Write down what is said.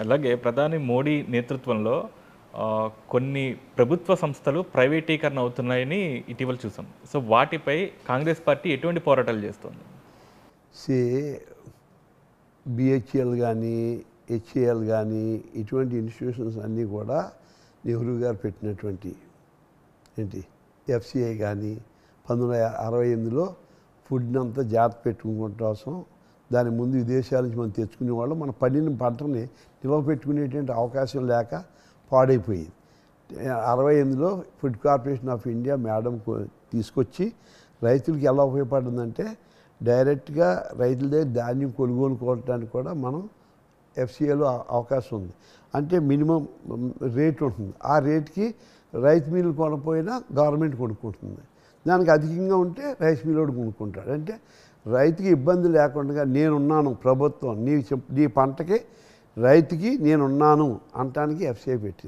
అలాగే ప్రధాని మోడీ నేతృత్వంలో కొన్ని ప్రభుత్వ సంస్థలు ప్రైవేటీకరణ అవుతున్నాయని ఇటీవల చూసాం. సో వాటిపై కాంగ్రెస్ పార్టీ ఎటువంటి పోరాటాలు చేస్తుంది? సే బిహెచ్ఎల్ కానీ, హెచ్ఏఎల్ కానీ ఇటువంటి ఇన్స్టిట్యూషన్స్ అన్నీ కూడా నెహ్రూ గారు పెట్టినటువంటి ఏంటి ఎఫ్సిఐ కానీ 1968లో ఫుడ్ని అంతా జాగ్రత్త పెట్టుకోవడం కోసం దాని ముందు విదేశాల నుంచి మనం తెచ్చుకునేవాళ్ళు మన పండిన పంటని నిల్వ పెట్టుకునేటువంటి అవకాశం లేక పాడైపోయేది. 68లో food corporation of India madam తీసుకొచ్చి రైతులకి ఎలా ఉపయోగపడిందంటే డైరెక్ట్గా రైతుల దగ్గర ధాన్యం కొనుగోలు కోవడానికి కూడా మనం ఎఫ్సిఐలో అవకాశం ఉంది. అంటే మినిమం రేట్ ఉంటుంది. ఆ రేట్కి రైస్ మిల్లు కొనపోయినా గవర్నమెంట్ కొనుక్కుంటుంది. దానికి అధికంగా ఉంటే రైస్ మిల్లోడు కొనుక్కుంటాడు. అంటే రైతుకి ఇబ్బంది లేకుండా నేనున్నాను, ప్రభుత్వం నీ పంటకి రైతుకి నేనున్నాను అనటానికి ఎఫ్సిఐ పెట్టింది.